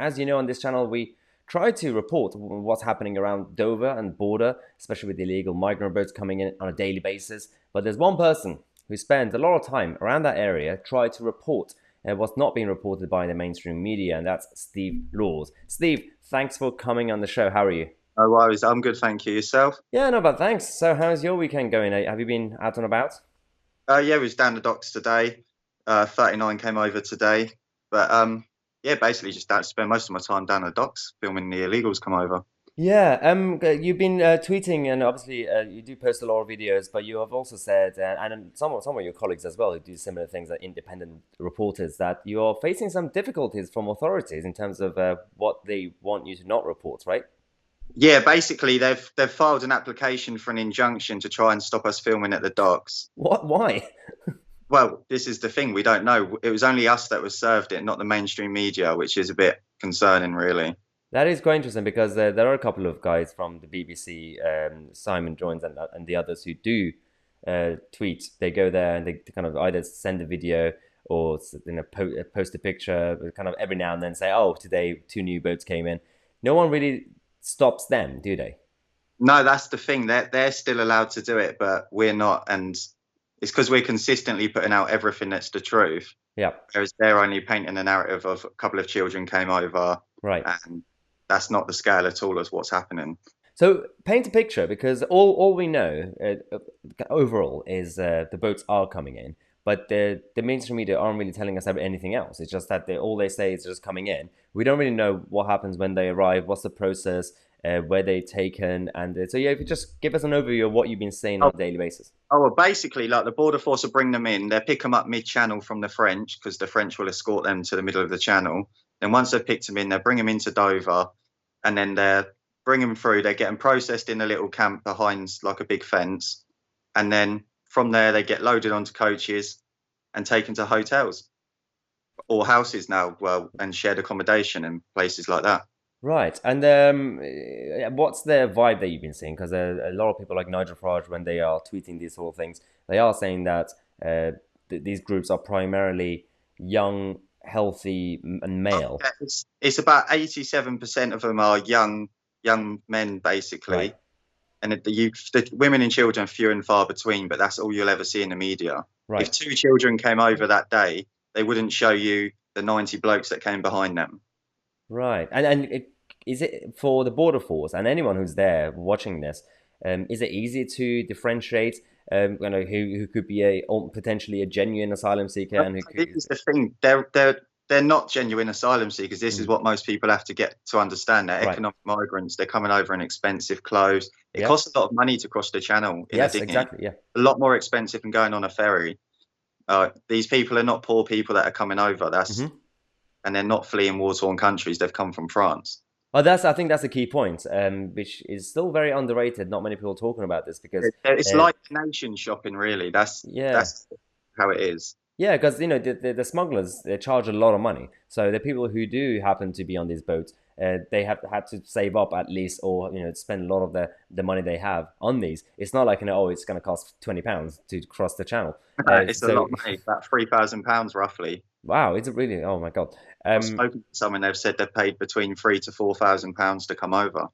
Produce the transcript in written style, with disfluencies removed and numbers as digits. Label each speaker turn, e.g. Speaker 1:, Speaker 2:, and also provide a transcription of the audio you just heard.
Speaker 1: as you know, on this channel, we try to report what's happening around Dover and border, especially with illegal migrant boats coming in on a daily basis. But there's one person who spends a lot of time around that area trying to report what's not being reported by the mainstream media, and that's Steve Laws. Steve, thanks for coming on the show. How are you?
Speaker 2: No worries. I'm good, thank you. Yourself?
Speaker 1: Yeah, no, but thanks. So, how's your weekend going? Have you been out and about?
Speaker 2: Yeah, we was down the docks today. 39 came over today. But yeah, basically just out spend most of my time down the docks filming the illegals come over.
Speaker 1: Yeah, you've been tweeting, and obviously you do post a lot of videos, but you have also said, and some of your colleagues as well who do similar things, like independent reporters, that you are facing some difficulties from authorities in terms of what they want you to not report, right?
Speaker 2: Yeah, basically they've filed an application for an injunction to try and stop us filming at the docks.
Speaker 1: What? Why?
Speaker 2: Well, this is the thing, we don't know. It was only us that was served it, not the mainstream media, which is a bit concerning, really.
Speaker 1: That is quite interesting because there are a couple of guys from the BBC, Simon Joins and the others who do tweet. They go there and they kind of either send a video or post a picture, but kind of every now and then say, "Oh, today two new boats came in." No one really stops them, do they?
Speaker 2: No, that's the thing. They're still allowed to do it, but we're not, and it's because we're consistently putting out everything that's the truth.
Speaker 1: Yeah,
Speaker 2: Whereas they're only painting a narrative of a couple of children came over,
Speaker 1: right.
Speaker 2: and that's not the scale at all as what's happening.
Speaker 1: So paint a picture because all we know overall is the boats are coming in, but the mainstream media aren't really telling us anything else. It's just that all they say is just coming in. We don't really know what happens when they arrive, what's the process, where they're taken, and so yeah, if you just give us an overview of what you've been seeing on
Speaker 2: Oh,
Speaker 1: a daily basis.
Speaker 2: oh, well, basically, like the border force will bring them in. They pick them up mid-channel from the French because the French will escort them to the middle of the channel. Then once they've picked them in, they bring them into Dover, and then they bring them through. They get them processed in a little camp behind like a big fence, and then from there they get loaded onto coaches and taken to hotels or houses now, well, and shared accommodation and places like that.
Speaker 1: Right, and what's the vibe that you've been seeing? Because a lot of people like Nigel Farage, when they are tweeting these sort of things, they are saying that these groups are primarily young, healthy, and male.
Speaker 2: Yeah, it's about 87% of them are young men
Speaker 1: Right,
Speaker 2: basically, and the women and children are few and far between. But that's all you'll ever see in the media. If
Speaker 1: right.
Speaker 2: two children came over that day, they wouldn't show you the 90 blokes that came behind them.
Speaker 1: Right, is it for the border force and anyone who's there watching this? Is it easy to differentiate, who could be a or potentially a genuine asylum seeker
Speaker 2: But
Speaker 1: and who
Speaker 2: this
Speaker 1: could?
Speaker 2: is the thing. They're not genuine asylum seekers. This is
Speaker 1: Mm,
Speaker 2: what most people have to get to understand. They're
Speaker 1: right.
Speaker 2: economic migrants. They're coming over in expensive clothes. It
Speaker 1: Yep.
Speaker 2: costs a lot of money to cross the channel in a
Speaker 1: Yes.
Speaker 2: dinghy.
Speaker 1: Exactly. Yeah.
Speaker 2: A lot more expensive than going on a ferry. These people are not poor people that are coming over.
Speaker 1: Hmm.
Speaker 2: And they're not fleeing war-torn countries. They've come from France.
Speaker 1: Well, I think that's a key point, which is still very underrated. Not many people are talking about this because,
Speaker 2: It's
Speaker 1: uh,
Speaker 2: like nation shopping, really.
Speaker 1: yeah,
Speaker 2: That's how it is.
Speaker 1: yeah, because the smugglers, they charge a lot of money. So the people who do happen to be on these boats, they have had to save up at least, or spend a lot of the money they have on these. It's not like oh, it's going to cost £20 to cross the channel.
Speaker 2: It's a
Speaker 1: So
Speaker 2: lot of money, about £3,000 roughly.
Speaker 1: wow, it's really, oh my God.
Speaker 2: I've
Speaker 1: Um,
Speaker 2: spoken to some and they've said they've paid between £3,000 to £4,000 to come over.